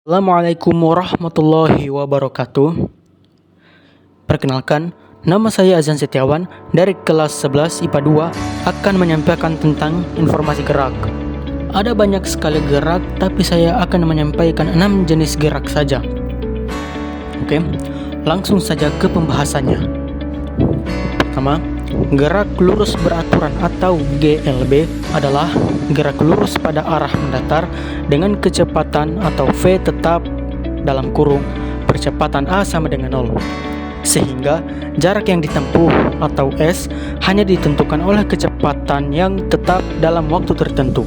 Assalamualaikum warahmatullahi wabarakatuh. Perkenalkan, nama saya Azan Setiawan dari kelas 11 IPA 2 akan menyampaikan tentang informasi gerak. Ada banyak sekali gerak, tapi saya akan menyampaikan 6 jenis gerak saja. Oke, langsung saja ke pembahasannya. Pertama, gerak lurus beraturan atau GLB adalah gerak lurus pada arah mendatar dengan kecepatan atau V tetap dalam kurung percepatan A sama dengan 0. Sehingga jarak yang ditempuh atau S hanya ditentukan oleh kecepatan yang tetap dalam waktu tertentu.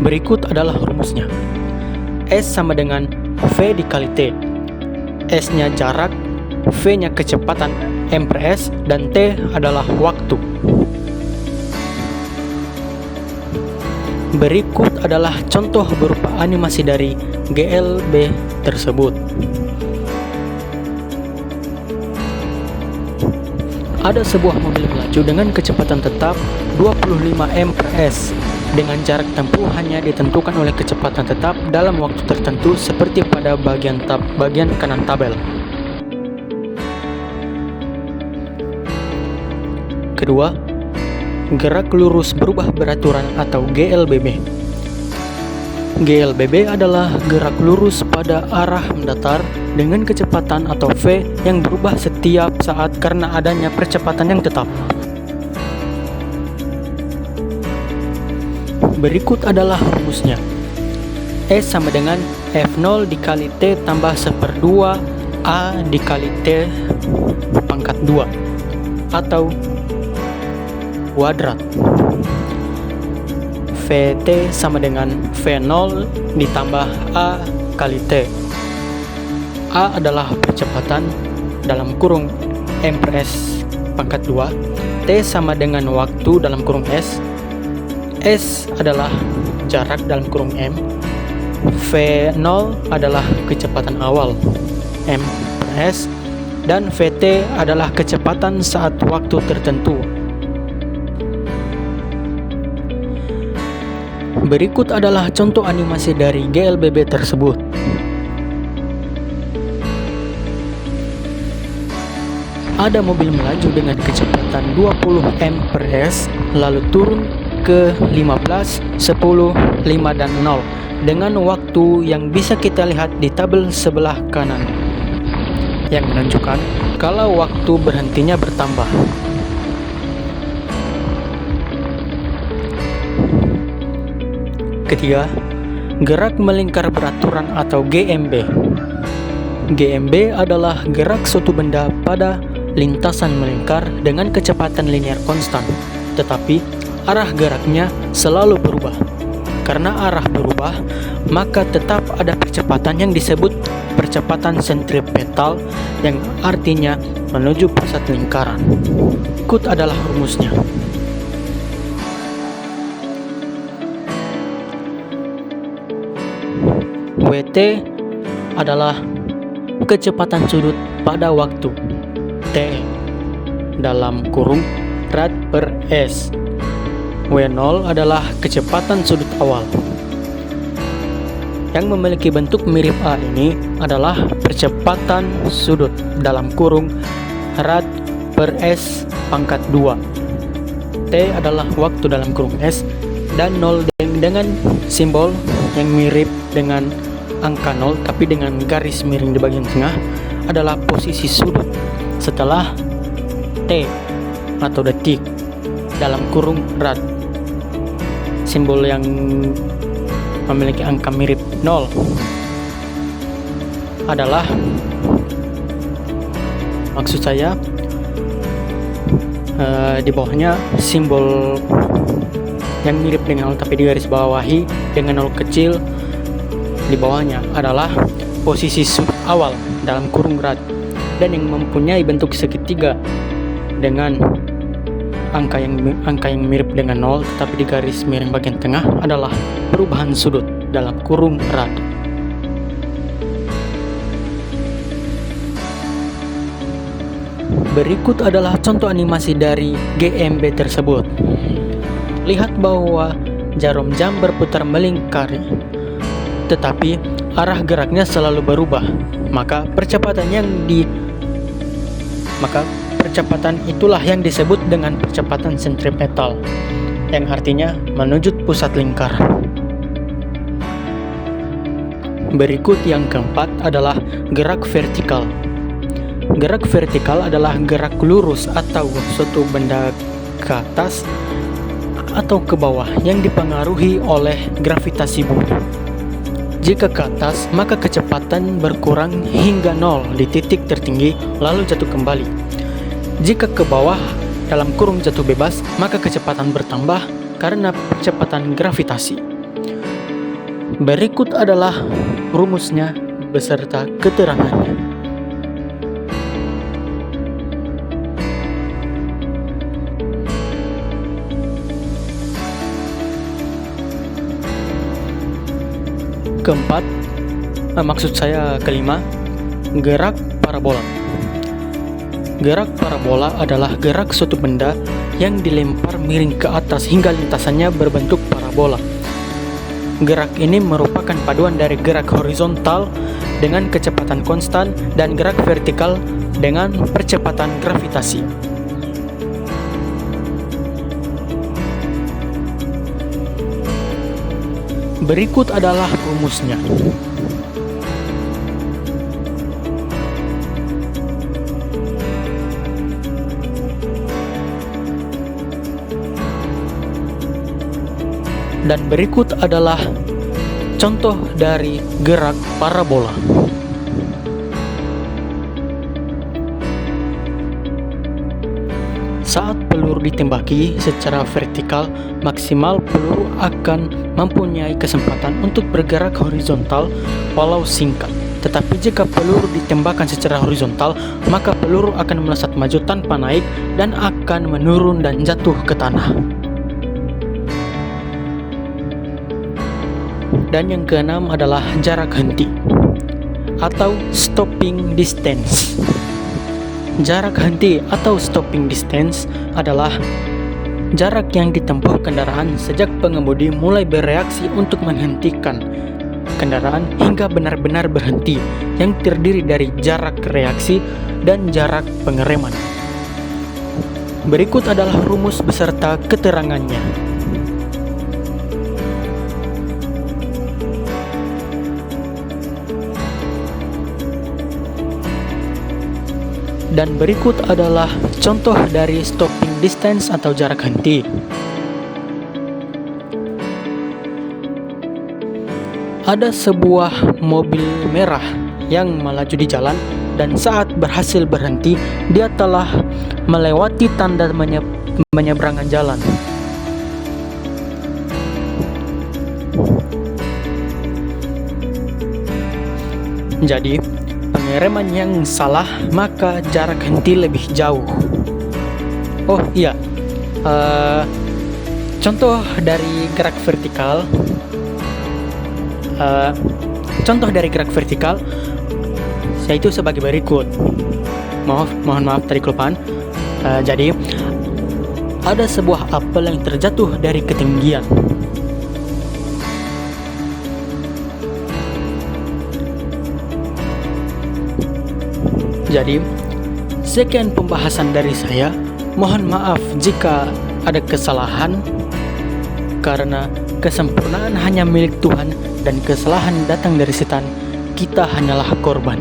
Berikut adalah rumusnya. S sama dengan V dikali T. S-nya jarak, V-nya kecepatan M per S, dan T adalah waktu. Berikut adalah contoh berupa animasi dari GLB tersebut. Ada sebuah mobil melaju dengan kecepatan tetap 25 M per S dengan jarak tempuh hanya ditentukan oleh kecepatan tetap dalam waktu tertentu seperti pada bagian kanan tabel. Kedua, gerak lurus berubah beraturan atau GLBB. GLBB adalah gerak lurus pada arah mendatar dengan kecepatan atau V yang berubah setiap saat karena adanya percepatan yang tetap. Berikut adalah rumusnya. S sama dengan F0 dikali T tambah 1/2 A dikali T pangkat 2 atau kuadrat. VT sama dengan V0 ditambah A kali T. A adalah percepatan dalam kurung M per S pangkat 2. T sama dengan waktu dalam kurung S. S adalah jarak dalam kurung M. V0 adalah kecepatan awal M per S. Dan VT adalah kecepatan saat waktu tertentu. Berikut adalah contoh animasi dari GLBB tersebut. Ada mobil melaju dengan kecepatan 20 M per S lalu turun ke 15, 10, 5, dan 0 dengan waktu yang bisa kita lihat di tabel sebelah kanan yang menunjukkan kalau waktu berhentinya bertambah. Ketiga, gerak melingkar beraturan atau GMB. GMB adalah gerak suatu benda pada lintasan melingkar dengan kecepatan linear konstan, tetapi arah geraknya selalu berubah. Karena arah berubah, maka tetap ada percepatan yang disebut percepatan sentripetal yang artinya menuju pusat lingkaran. Berikut adalah rumusnya. WT adalah kecepatan sudut pada waktu T dalam kurung rad per S. W0 adalah kecepatan sudut awal. Yang memiliki bentuk mirip A ini adalah percepatan sudut dalam kurung rad per S pangkat 2. T adalah waktu dalam kurung S, dan 0 dengan simbol yang mirip dengan angka 0 tapi dengan garis miring di bagian tengah adalah posisi sudut setelah T atau detik dalam kurung rad. Simbol yang memiliki angka mirip 0 adalah, maksud saya di bawahnya simbol yang mirip dengan 0 tapi di garis bawahi dengan 0 kecil di bawahnya adalah posisi sudut awal dalam kurung rad, dan yang mempunyai bentuk segitiga dengan angka yang mirip dengan 0 tetapi di garis miring bagian tengah adalah perubahan sudut dalam kurung rad. Berikut adalah contoh animasi dari GMB tersebut. Lihat bahwa jarum jam berputar melingkari, tetapi arah geraknya selalu berubah. Maka percepatan itulah yang disebut dengan percepatan sentripetal, yang artinya menuju pusat lingkar. Berikut yang keempat adalah gerak vertikal. Gerak vertikal adalah gerak lurus atau suatu benda ke atas atau ke bawah yang dipengaruhi oleh gravitasi bumi. Jika ke atas, maka kecepatan berkurang hingga 0 di titik tertinggi lalu jatuh kembali. Jika ke bawah dalam kurung jatuh bebas, maka kecepatan bertambah karena percepatan gravitasi. Berikut adalah rumusnya beserta keterangannya. Kelima, gerak parabola. Gerak parabola adalah gerak suatu benda yang dilempar miring ke atas hingga lintasannya berbentuk parabola. Gerak ini merupakan paduan dari gerak horizontal dengan kecepatan konstan dan gerak vertikal dengan percepatan gravitasi. Berikut adalah rumusnya. Dan berikut adalah contoh dari gerak parabola. Saat peluru ditembaki secara vertikal, maksimal peluru akan mempunyai kesempatan untuk bergerak horizontal walau singkat. Tetapi jika peluru ditembakkan secara horizontal, maka peluru akan melesat maju tanpa naik dan akan menurun dan jatuh ke tanah. Dan yang keenam adalah jarak henti atau stopping distance. Jarak henti atau stopping distance adalah jarak yang ditempuh kendaraan sejak pengemudi mulai bereaksi untuk menghentikan kendaraan hingga benar-benar berhenti, yang terdiri dari jarak reaksi dan jarak pengereman. Berikut adalah rumus beserta keterangannya. Dan berikut adalah contoh dari stopping distance atau jarak henti. Ada sebuah mobil merah yang melaju di jalan, dan saat berhasil berhenti, dia telah melewati tanda menyeberangan jalan. Jadi, pengereman yang salah, maka jarak henti lebih jauh. Oh iya, contoh dari gerak vertikal. Yaitu sebagai berikut. Mohon maaf tadi kelupaan. Jadi ada sebuah apel yang terjatuh dari ketinggian. Jadi, sekian pembahasan dari saya. Mohon maaf jika ada kesalahan, karena kesempurnaan hanya milik Tuhan dan kesalahan datang dari setan. Kita hanyalah korban.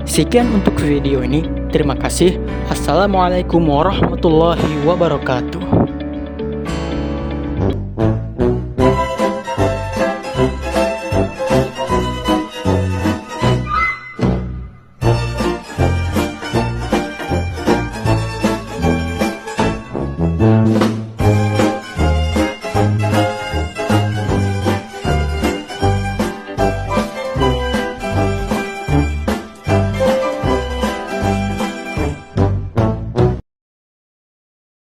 Sekian untuk video ini. Terima kasih. Assalamualaikum warahmatullahi wabarakatuh.